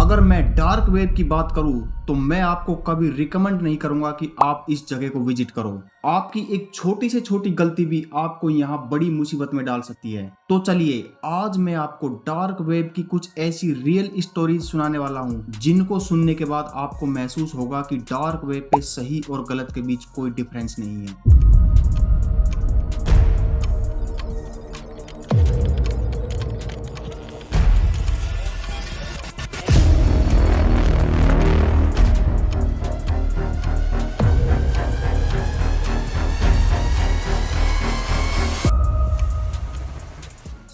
अगर मैं dark web की बात करूं तो मैं आपको कभी रिकमेंड नहीं करूंगा कि आप इस जगह को विजिट करो। आपकी एक छोटी से छोटी गलती भी आपको यहाँ बड़ी मुसीबत में डाल सकती है। तो चलिए आज मैं आपको डार्क वेब की कुछ ऐसी रियल स्टोरीज सुनाने वाला हूँ जिनको सुनने के बाद आपको महसूस होगा कि डार्क वेब पे सही और गलत के बीच कोई डिफरेंस नहीं है।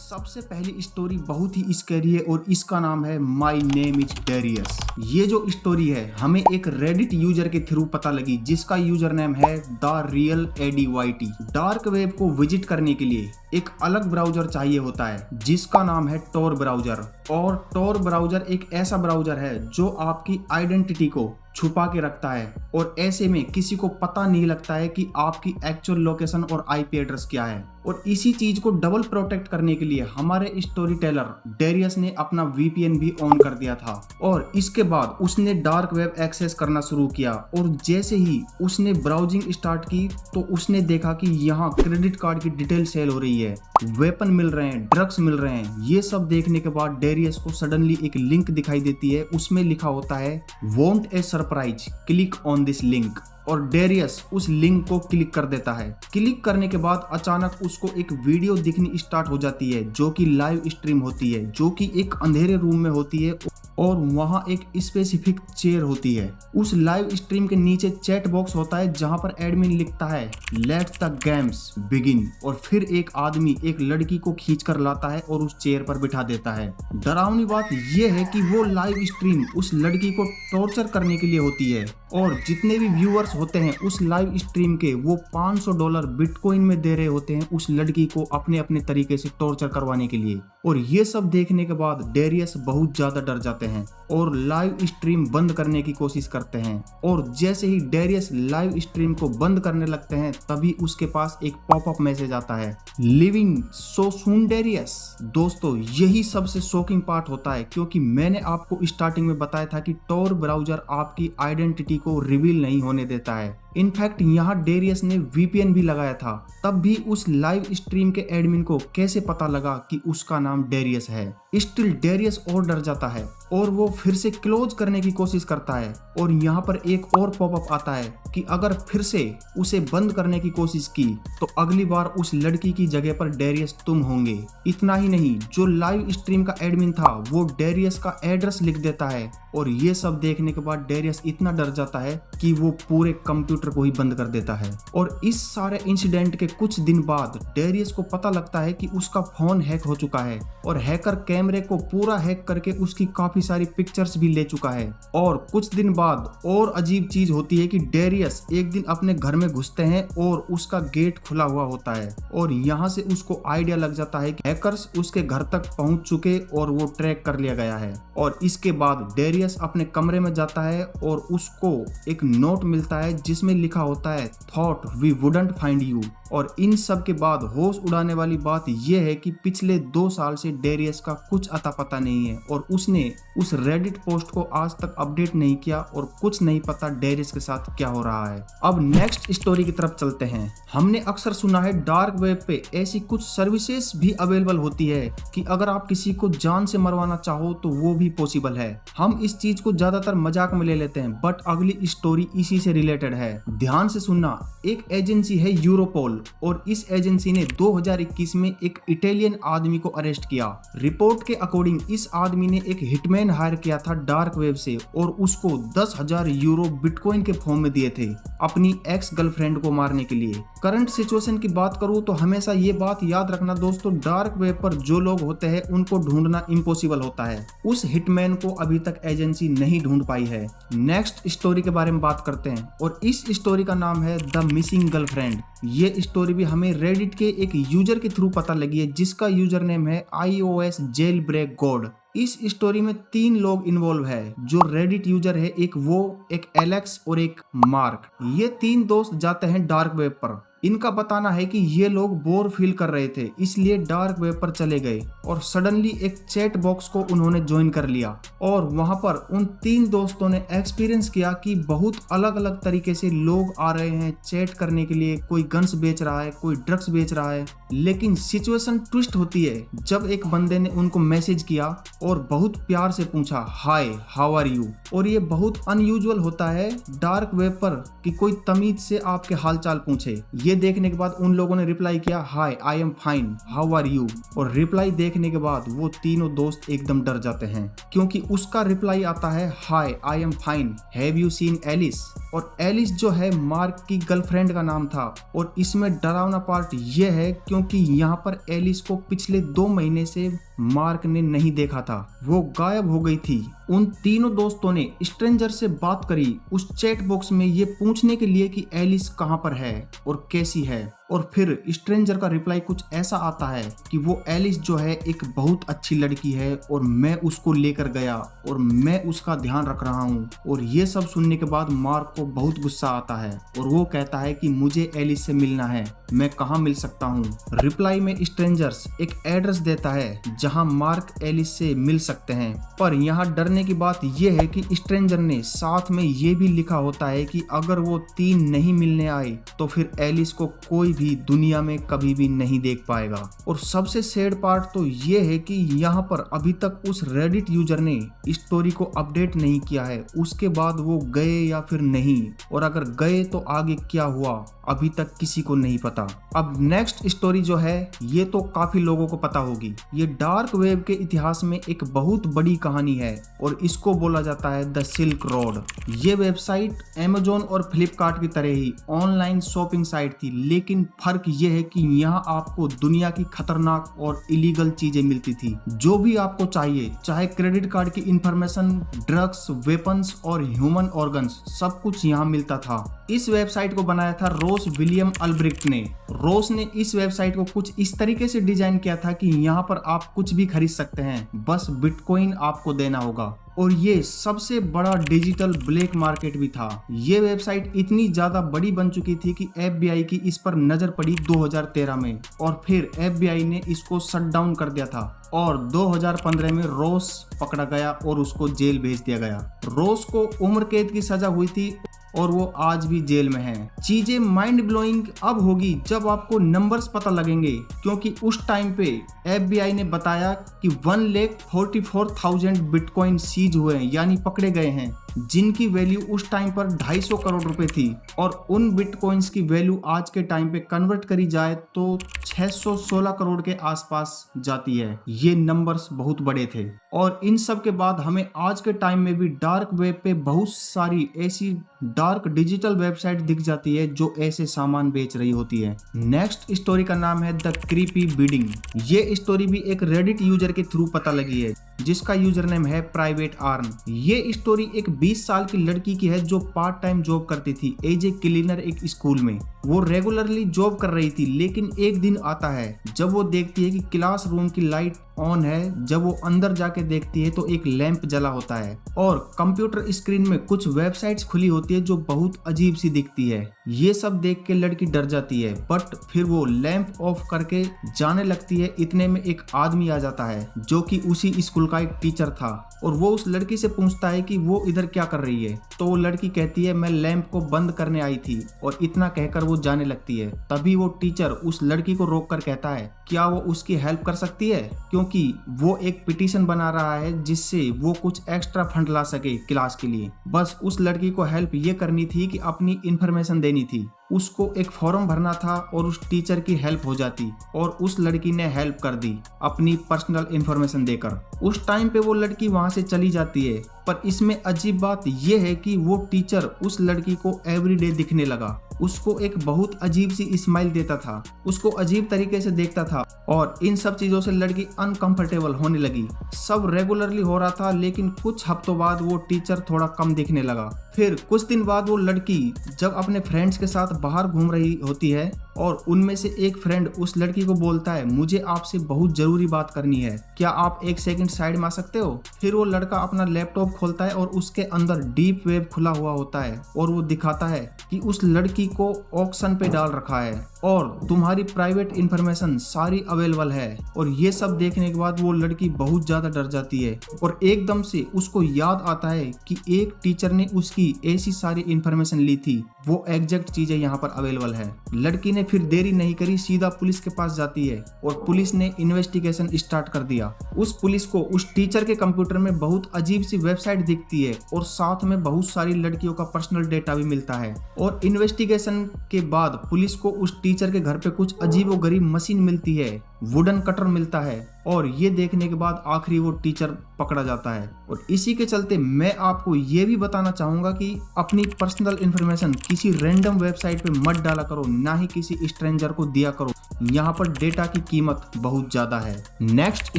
सबसे पहली स्टोरी बहुत ही स्कैरी है और इसका नाम है माई नेम इज डेरियस। ये जो स्टोरी है हमें एक रेडिट यूजर के थ्रू पता लगी जिसका यूजर नेम है the real ADYT। Dark web को विजिट करने के लिए एक अलग ब्राउजर चाहिए होता है जिसका नाम है टोर ब्राउजर। और टोर ब्राउजर एक ऐसा ब्राउजर है जो आपकी आइडेंटिटी को छुपा के रखता है और ऐसे में किसी को पता नहीं लगता है कि आपकी एक्चुअल लोकेशन और IP एड्रेस क्या है। और इसी चीज को डबल प्रोटेक्ट करने के लिए हमारे स्टोरी टेलर डेरियस ने अपना VPN भी ऑन कर दिया था और इसके बाद उसने डार्क वेब एक्सेस करना शुरू किया। और जैसे ही उसने ब्राउजिंग स्टार्ट की तो उसने देखा कि यहाँ क्रेडिट कार्ड की डिटेल सेल हो रही है, वेपन मिल रहे हैं, ड्रग्स मिल रहे हैं। ये सब देखने के बाद डेरियस को सडनली एक लिंक दिखाई देती है, उसमें लिखा होता है want A surprise, click on this link. और डेरियस उस लिंक को क्लिक कर देता है। क्लिक करने के बाद अचानक उसको एक वीडियो दिखनी स्टार्ट हो जाती है जो कि लाइव स्ट्रीम होती है, जो कि एक अंधेरे रूम में होती है और वहां एक स्पेसिफिक चेयर होती है। उस लाइव स्ट्रीम के नीचे चैट बॉक्स होता है जहां पर एडमिन लिखता है लेट द गेम्स बिगिन। और फिर एक आदमी एक लड़की को खींच कर लाता है और उस चेयर पर बिठा देता है। डरावनी बात यह है कि वो लाइव स्ट्रीम उस लड़की को टॉर्चर करने के लिए होती है और जितने भी व्यूअर्स होते हैं उस लाइव स्ट्रीम के वो $500 बिटकॉइन में दे रहे होते हैं उस लड़की को अपने अपने तरीके से टॉर्चर करवाने के लिए। और ये सब देखने के बाद डेरियस बहुत ज्यादा डर जाते हैं और लाइव स्ट्रीम बंद करने की कोशिश करते हैं। और जैसे ही डेरियस लाइव स्ट्रीम को बंद करने लगते हैं तभी उसके पास एक पॉपअप मैसेज आता है लिविंग सो सून डेरियस। दोस्तों यही सबसे शॉकिंग पार्ट होता है क्योंकि मैंने आपको स्टार्टिंग में बताया था कि टोर ब्राउजर आपकी आइडेंटिटी को रिवील नहीं होने देता है। इनफैक्ट यहाँ डेरियस ने VPN भी लगाया था, तब भी उस लाइव स्ट्रीम के एडमिन को कैसे पता लगा कि उसका नाम डेरियस है। स्टिल डेरियस और डर जाता है और वो फिर से क्लोज करने की कोशिश करता है। और यहाँ पर एक और पॉपअप आता है कि अगर फिर से उसे बंद करने की कोशिश की तो अगली बार उस लड़की की जगह पर डेरियस तुम होंगे। इतना ही नहीं, जो लाइव स्ट्रीम का एडमिन था वो डेरियस का एड्रेस लिख देता है। और ये सब देखने के बाद डेरियस इतना डर जाता है कि वो पूरे कंप्यूटर को ही बंद कर देता है। और इस सारे इंसिडेंट के कुछ दिन बाद डेरियस को पता लगता है कि उसका फोन हैक हो चुका है और हैकर कैमरे को पूरा हैक करके उसकी काफी सारी पिक्चर्स भी ले चुका है। और कुछ दिन बाद और अजीब चीज होती है कि डेरियस एक दिन अपने घर में घुसते हैं और उसका गेट खुला हुआ होता है और यहाँ से उसको आइडिया लग जाता है कि हैकर्स उसके घर तक पहुंच चुके और वो ट्रैक कर लिया गया है। और इसके बाद डेरियस अपने कमरे में जाता है और उसको एक नोट मिलता है जिसमें लिखा होता है thought we wouldn't find you. और इन सब के बाद होश उड़ाने वाली बात यह है कि पिछले 2 साल से डेरियस का कुछ अता पता नहीं है और उसने उस रेडिट पोस्ट को आज तक अपडेट नहीं किया और कुछ नहीं पता डेरियस के साथ क्या हो रहा है। अब नेक्स्ट स्टोरी की तरफ चलते हैं। हमने अक्सर सुना है डार्क वेब पे ऐसी कुछ सर्विसेज भी अवेलेबल होती है कि अगर आप किसी को जान से मरवाना चाहो तो वो भी पॉसिबल है। हम इस चीज को ज्यादातर मजाक में ले लेते हैं बट अगली स्टोरी इसी से रिलेटेड है। ध्यान से सुनना। एक एजेंसी है यूरोपोल और इस एजेंसी ने 2021 में एक इटालियन आदमी को अरेस्ट किया। रिपोर्ट के अकॉर्डिंग इस आदमी ने एक हिटमैन हायर किया था डार्क वेब से और उसको 10,000 यूरो बिटकॉइन के फॉर्म में दिए थे अपनी एक्स गर्लफ्रेंड को मारने के लिए। करंट सिचुएशन की बात करूं तो हमेशा ये बात याद रखना दोस्तों, डार्क वेब पर जो लोग होते हैं उनको ढूंढना इम्पॉसिबल होता है। उस हिटमैन को अभी तक एजेंसी नहीं ढूंढ पाई है। नेक्स्ट स्टोरी के बारे में बात करते हैं और इस स्टोरी का नाम है द मिसिंग गर्लफ्रेंड। ये स्टोरी भी हमें रेडिट के एक यूजर के थ्रू पता लगी है जिसका यूजर नेम है iOS जेल ब्रेक गॉड। इस स्टोरी में 3 लोग इन्वॉल्व है जो रेडिट यूजर है, एक वो, एक एलेक्स और एक मार्क। ये 3 दोस्त जाते हैं डार्क वेब पर इनका बताना है कि ये लोग बोर फील कर रहे थे, इसलिए डार्क वेब पर चले गए और सडनली एक चैट बॉक्स को उन्होंने ज्वाइन कर लिया और वहां पर उन 3 दोस्तों ने एक्सपीरियंस किया कि बहुत अलग अलग तरीके से लोग आ रहे हैं चैट करने के लिए। कोई गन्स बेच रहा है, कोई ड्रग्स बेच रहा है, लेकिन सिचुएशन ट्विस्ट होती है जब एक बंदे ने उनको मैसेज किया और बहुत प्यार से पूछा, हाय हाउ आर यू। और ये बहुत अनयूजुअल होता है डार्क वेब पर कि कोई तमीज से आपके हालचाल पूछे। ये देखने के बाद उन लोगों ने रिप्लाई किया, hi I am fine how are you. और रिप्लाई देखने के बाद वो तीनों दोस्त एकदम डर जाते हैं क्योंकि उसका रिप्लाई आता है, hi I am fine have you seen Alice. और एलिस जो है मार्क की गर्लफ्रेंड का नाम था। और इसमें डरावना पार्ट ये है क्योंकि यहाँ पर एलिस को पिछले 2 महीने से मार्क ने नहीं देखा था, वो गायब हो गई थी। उन तीनों दोस्तों ने स्ट्रेंजर से बात करी उस चैट बॉक्स में ये पूछने के लिए कि एलिस कहाँ पर है और कैसी है। और फिर स्ट्रेंजर का रिप्लाई कुछ ऐसा आता है कि वो एलिस जो है एक बहुत अच्छी लड़की है और मैं उसको लेकर गया और मैं उसका ध्यान रख रहा हूँ। और ये सब सुनने के बाद मार्क को बहुत गुस्सा आता है और वो कहता है कि मुझे एलिस से मिलना है, मैं कहाँ मिल सकता हूँ। रिप्लाई में स्ट्रेंजर्स एक एड्रेस देता है जहाँ मार्क एलिस से मिल सकते हैं। पर यहाँ डरने की बात यह है कि स्ट्रेंजर ने साथ में ये भी लिखा होता है कि अगर वो 3 नहीं मिलने आए तो फिर एलिस को कोई भी दुनिया में कभी भी नहीं देख पाएगा। और सबसे सैड पार्ट तो ये है कि यहाँ पर अभी तक उस रेडिट यूजर ने स्टोरी को अपडेट नहीं किया है, उसके बाद वो गए या फिर नहीं, और अगर गए तो आगे क्या हुआ अभी तक किसी को नहीं पता। अब नेक्स्ट स्टोरी जो है ये तो काफी लोगों को पता होगी। ये डार्क वेब के इतिहास में एक बहुत बड़ी कहानी है और इसको बोला जाता है द सिल्क रोड। ये वेबसाइट अमेजोन और फ्लिपकार्ट की तरह ही ऑनलाइन शॉपिंग साइट थी, लेकिन फर्क ये है कि यहाँ आपको दुनिया की खतरनाक और इलीगल चीजें मिलती थी। जो भी आपको चाहिए, चाहे क्रेडिट कार्ड की इंफॉर्मेशन, ड्रग्स, वेपन्स और ह्यूमन ऑर्गन्स, सब कुछ यहाँ मिलता था। इस वेबसाइट को बनाया था रोस विलियम अल्ब्रिक्ट ने। रोस ने इस वेबसाइट को कुछ इस तरीके से डिजाइन किया था कि यहाँ पर आप कुछ भी खरीद सकते हैं, बस बिटकॉइन आपको देना होगा। और ये सबसे बड़ा डिजिटल ब्लैक मार्केट भी था। ये वेबसाइट इतनी ज्यादा बड़ी बन चुकी थी कि FBI की इस पर नजर पड़ी 2013 में और फिर FBI ने इसको शट डाउन कर दिया था और 2015 में रोस पकड़ा गया और उसको जेल भेज दिया गया। रोस को उम्र कैद की सजा हुई थी और वो आज भी जेल में है। चीजें माइंड ब्लोइंग अब होगी जब आपको नंबर्स पता लगेंगे, क्योंकि उस टाइम पे FBI ने बताया कि 1,44,000 बिटकॉइन सीज हुए हैं, यानी पकड़े गए हैं, जिनकी वैल्यू उस टाइम पर 250 करोड़ रुपए थी। और उन बिटकॉइंस की वैल्यू आज के टाइम पे कन्वर्ट करी जाए तो 616 करोड़ के आसपास जाती है। ये नंबर्स बहुत बड़े थे। और इन सब के बाद हमें आज के टाइम में भी डार्क वेब पे बहुत सारी ऐसी डार्क डिजिटल वेबसाइट दिख जाती है जो ऐसे सामान बेच रही होती है। नेक्स्ट स्टोरी का नाम है द क्रीपी बिडिंग। ये स्टोरी भी एक रेडिट यूजर के थ्रू पता लगी है जिसका यूजर नेम है प्राइवेट आर्न। ये स्टोरी एक 20 साल की लड़की की है जो पार्ट टाइम जॉब करती थी एज ए क्लीनर एक स्कूल में। वो रेगुलरली जॉब कर रही थी, लेकिन एक दिन आता है जब वो देखती है कि क्लासरूम की लाइट ऑन है। जब वो अंदर जाके देखती है तो एक लैंप जला होता है और कंप्यूटर स्क्रीन में कुछ वेबसाइट्स खुली होती है जो बहुत अजीब सी दिखती है। ये सब देख के लड़की डर जाती है, बट फिर वो लैंप ऑफ करके जाने लगती है। इतने में एक आदमी आ जाता है जो कि उसी स्कूल का एक टीचर था और वो उस लड़की से पूछता है कि वो इधर क्या कर रही है। तो वो लड़की कहती है मैं लैंप को बंद करने आई थी, और इतना कहकर वो जाने लगती है। तभी वो टीचर उस लड़की को रोक कर कहता है क्या वो उसकी हेल्प कर सकती है, क्योंकि वो एक पिटीशन बना रहा है जिससे वो कुछ एक्स्ट्रा फंड ला सके क्लास के लिए। बस उस लड़की को हेल्प ये करनी थी कि अपनी इंफॉर्मेशन देनी थी, उसको एक फॉर्म भरना था और उस टीचर की हेल्प हो जाती, और उस लड़की ने हेल्प कर दी अपनी पर्सनल इंफॉर्मेशन देकर। उस टाइम पे वो लड़की वहां से चली जाती है। पर इसमें अजीब बात यह है कि वो टीचर उस लड़की को एवरीडे दिखने लगा। उसको एक बहुत अजीब सी स्माइल देता था, उसको अजीब तरीके से देखता था, और इन सब चीजों से लड़की अनकंफर्टेबल होने लगी। सब रेगुलरली हो रहा था, लेकिन कुछ हफ्तों बाद वो टीचर थोड़ा कम दिखने लगा। फिर कुछ दिन बाद वो लड़की जब अपने फ्रेंड्स के साथ बाहर घूम रही होती है और उनमें से एक फ्रेंड उस लड़की को बोलता है मुझे आपसे बहुत जरूरी बात करनी है, क्या आप 1 सेकंड साइड में आ सकते हो। फिर वो लड़का अपना लैपटॉप खोलता है और उसके अंदर डीप वेब खुला हुआ होता है और वो दिखाता है कि उस लड़की को ऑक्शन पे डाल रखा है और तुम्हारी प्राइवेट इंफॉर्मेशन सारी अवेलेबल है। और ये सब देखने के बाद वो लड़की बहुत ज्यादा डर जाती है और एकदम से उसको याद आता है कि एक टीचर ने उसकी ऐसी सारी इंफॉर्मेशन ली थी, वो एग्जैक्ट चीजें यहाँ पर अवेलेबल है। लड़की ने फिर देरी नहीं करी, सीधा पुलिस के पास जाती है और पुलिस ने इन्वेस्टिगेशन स्टार्ट कर दिया। उस पुलिस को उस टीचर के कंप्यूटर में बहुत अजीब सी वेबसाइट दिखती है और साथ में बहुत सारी लड़कियों का पर्सनल डेटा भी मिलता है। और इन्वेस्टिगेशन के बाद पुलिस को उस टीचर के घर पे कुछ अजीबोगरीब मशीन मिलती है, वुडन कटर मिलता है और ये देखने के बाद आखिरी वो टीचर पकड़ा जाता है। और इसी के चलते मैं आपको ये भी बताना चाहूंगा कि अपनी पर्सनल इंफॉर्मेशन किसी रैंडम वेबसाइट पे मत डाला करो, ना ही किसी स्ट्रेंजर को दिया करो। यहाँ पर डेटा की कीमत बहुत ज्यादा है। नेक्स्ट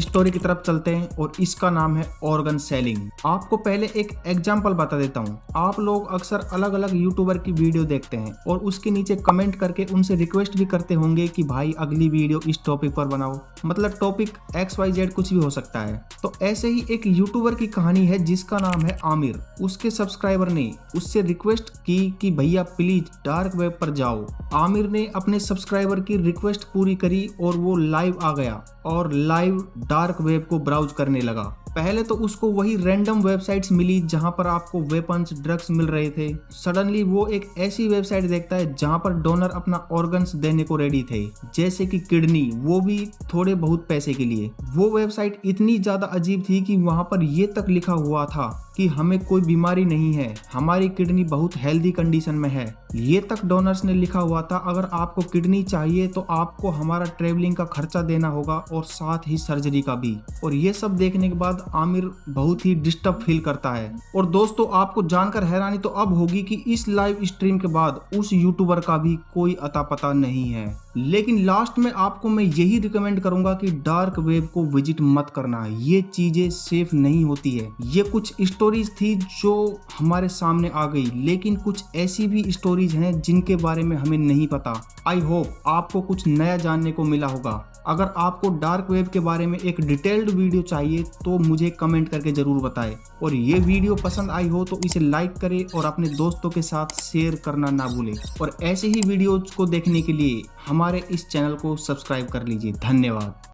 स्टोरी की तरफ चलते हैं और इसका नाम है ऑर्गन सेलिंग। आपको पहले एक एग्जांपल बता देता हूँ। आप लोग अक्सर अलग अलग यूट्यूबर की वीडियो देखते हैं और उसके नीचे कमेंट करके उनसे रिक्वेस्ट भी करते होंगे कि भाई अगली वीडियो इस टॉपिक पर बनाओ, मतलब टॉपिक XYZ कुछ भी हो सकता है। तो ऐसे ही एक यूट्यूबर की कहानी है जिसका नाम है आमिर। उसके सब्सक्राइबर ने उससे रिक्वेस्ट की कि भैया प्लीज डार्क वेब पर जाओ। आमिर ने अपने सब्सक्राइबर की रिक्वेस्ट पूरी करी और वो लाइव आ गया और लाइव डार्क वेब को ब्राउज करने लगा। पहले तो उसको वही रैंडम वेबसाइट्स मिली जहां पर आपको वेपन्स, ड्रग्स मिल रहे थे। सडनली वो एक ऐसी वेबसाइट देखता है जहां पर डोनर अपना ऑर्गन्स देने को रेडी थे, जैसे कि किडनी, वो भी थोड़े बहुत पैसे के लिए। वो वेबसाइट इतनी ज्यादा अजीब थी कि वहां पर ये तक लिखा हुआ था कि हमें कोई बीमारी नहीं है, हमारी किडनी बहुत हेल्दी कंडीशन में है। ये तक डोनर्स ने लिखा हुआ था अगर आपको किडनी चाहिए तो आपको हमारा ट्रेवलिंग का खर्चा देना होगा और साथ ही सर्जरी का भी। और ये सब देखने के बाद आमिर बहुत ही डिस्टर्ब फील करता है। और दोस्तों आपको जानकर हैरानी तो अब होगी कि इस लाइव स्ट्रीम के बाद उस यूट्यूबर का भी कोई अता पता नहीं है। लेकिन लास्ट में आपको मैं यही रिकमेंड करूंगा कि डार्क वेब को विजिट मत करना, ये चीजें सेफ नहीं होती है। ये कुछ स्टोरीज थी जो हमारे सामने आ गई, लेकिन कुछ ऐसी भी स्टोरीज हैं जिनके बारे में हमें नहीं पता। आई होप आपको कुछ नया जानने को मिला होगा। अगर आपको डार्क वेब के बारे में एक डिटेल्ड वीडियो चाहिए तो मुझे कमेंट करके जरूर बताएं। और ये वीडियो पसंद आई हो तो इसे लाइक करें और अपने दोस्तों के साथ शेयर करना ना भूलें। और ऐसे ही वीडियोज को देखने के लिए हमारे इस चैनल को सब्सक्राइब कर लीजिए। धन्यवाद।